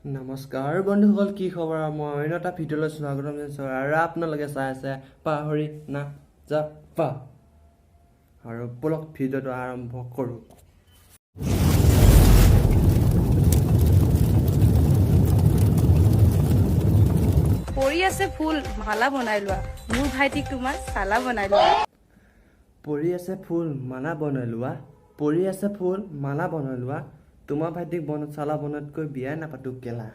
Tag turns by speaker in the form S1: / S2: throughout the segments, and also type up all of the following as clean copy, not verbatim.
S1: নমস্কাৰ বন্ধুসকল, কি খবৰ? মই অন্য এটা ভিডিঅ'লৈ স্বাগতম জনাইছোঁ আৰু আপোনালোকে চাই আছে পাহৰি নাযাবা। আৰু বলক ভিডিঅ'টো আৰম্ভ কৰোঁ।
S2: পৰি আছে ফুল মালা বনাই লোৱা, মোৰ ভাইটিক তোমাৰ চালা বনাই লোৱা।
S1: পৰি আছে ফুল মালা বনাই লোৱা, পৰি আছে ফুল মালা বনাই লোৱা, তোমাৰ ভাইটিক চালা বনোৱাতকৈ বিয়াই নাপাতো কেলা।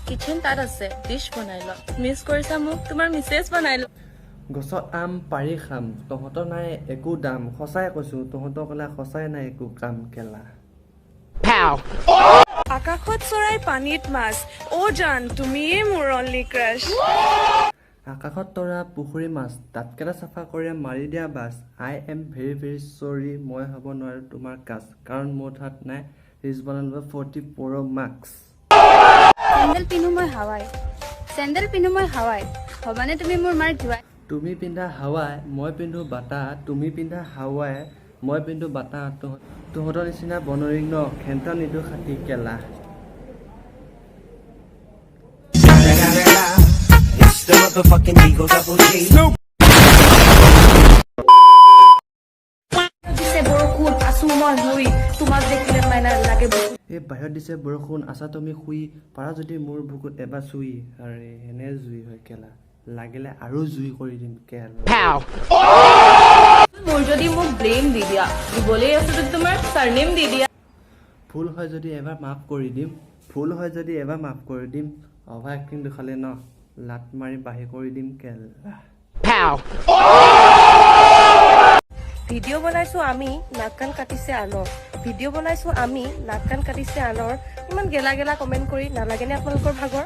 S2: কিচেন তাত আছে, ডিছ বনাই লোৱা, মিছ কৰিছা মোক তোমাৰ মিছেছ বনাই লোৱা।
S1: গছত আম পাৰি খাম, তহঁতৰ নাই একো দাম, সঁচাই কৈছো তহঁতৰ ক'লে সঁচাই নাই একো কাম কেলা।
S2: আকাশত চৰাই পানীত মাছ, অ' জান তুমিয়ে মোৰ অনলি ক্ৰাছ।
S1: আকাশত তৰা পুখুৰী মাছ, দাঁতকেইটা চাফা কৰি মাৰি দিয়া bus. I am very very চৰি, মই হ'ব নোৱাৰো তোমাৰ কাজ, কাৰণ মোৰ তাত নাই ৰিজ বনাব 40 Pro Max।
S2: চেণ্ডেল পিন্ধো মই হাৱাই, চেণ্ডেল পিন্ধো মই হাৱাই, হবানে তুমি মোৰ মাৰ ধুৱাই।
S1: তুমি পিন্ধা হাৱাই মই পিন্ধো বাটা, তুমি পিন্ধা হাৱাই মই পিন্ধো বাটা, তহঁতৰ নিচিনা বনৰিং ন খেন্তা নিদো খাটি কেলা।
S2: বৰষুণ আছো মই শুই, তোমাক দেখিলে মাইনা লাগে।
S1: এই বাহিৰত দিছে বৰষুণ, আছা তুমি শুই, পাৰা যদি মোৰ বুকুত এবাৰ চুই। আৰে এনে জুই হয় কেলা, লাগিলে আৰু জুই কৰি দিম কেলা।
S2: মোৰ যদি মোক ব্লেম দি দিয়া, দিবলৈ আছে যদি তোমাৰ চাৰনেম দি দিয়া।
S1: ভুল হয় যদি এবাৰ মাফ কৰি দিম, ভুল হয় যদি এবাৰ মাফ কৰি দিম, অভাৰ এক্টিং দেখালে ন লাট মাৰি বাঢ়ি কৰি দিম কেলা।
S2: ভিডিঅ' বনাইছো আমি, নাক কাণ কাটিছে আনৰ, ভিডিঅ' বনাইছো আমি, নাক কাণ কাটিছে আনৰ, ইমান গেলা গেলা কমেণ্ট কৰি নালাগেনে আপোনালোকৰ ভাগৰ?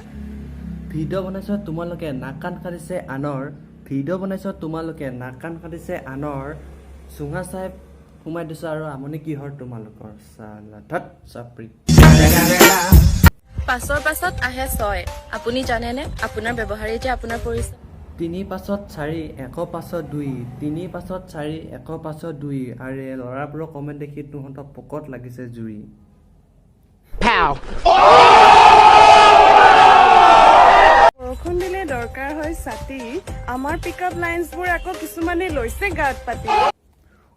S1: ভিডিঅ' বনাইছ তোমালোকে নাক কাণ কাটিছে আনৰ, ভিডিঅ' বনাইছ তোমালোকে নাক কাণ কাটিছে আনৰ, চুঙা চাই সোমাই দিছ আৰু আমনি কিহৰ তোমালোকৰ চালা ধত চাপৰি।
S2: পাছৰ পাছত আহে ছয়, আপুনি জানেনে আপোনাৰ ব্যৱহাৰে যে আপোনাৰ পৰিচয়।
S1: 3 পাছত 4 1 পাছত 2, 3 পাছত 4 1 পাছত 2, আৰে ল'ৰাবোৰৰ কমেণ্ট দেখি তহঁতৰ পকত লাগিছে জুই।
S2: বৰষুণ দিলে দৰকাৰ হয় ছাতি, আমাৰ পিকআপ লাইনছবোৰ আকৌ কিছুমানে লৈছে গাত পাতি।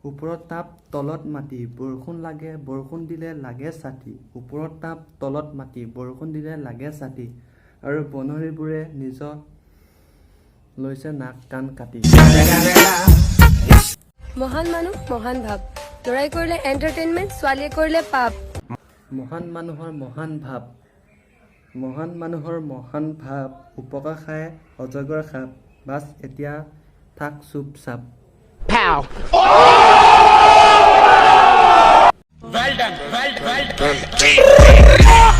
S1: ওপৰত তাপ তলত মাটি, বৰষুণ লাগে বৰষুণ দিলে লাগে ছাতি, ওপৰত তাপ তলত মাটি, বৰষুণ দিলে লাগে ছাতি, আৰু বনৰীবোৰে নিজৰ লৈছে নাক কাণ কাটি।
S2: মহান মানুহ মহান ভাৱ, ল'ৰাই কৰিলে এণ্টাৰটেইনমেণ্ট, ছোৱালীয়ে কৰিলে পাপ।
S1: মহান মানুহৰ মহান ভাৱ, মহান মানুহৰ মহান ভাৱ, উপকাৰ খাই অজগৰ সাপ, বাছ এতিয়া থাক চুপ চাপ।
S3: Well done.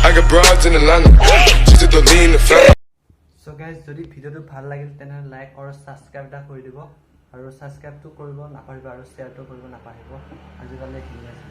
S3: I got broads in Atlanta, just to lean the family.
S1: So guys, যদি ভিডিঅ'টো ভাল লাগিল তেনেহ'লে লাইক আৰু ছাবস্ক্ৰাইব এটা কৰি দিব, আৰু ছাবস্ক্ৰাইবটো কৰিব নাপাহৰিব আৰু শ্বেয়াৰটো কৰিব নাপাহৰিব। আজিকালি ঠিক আছে।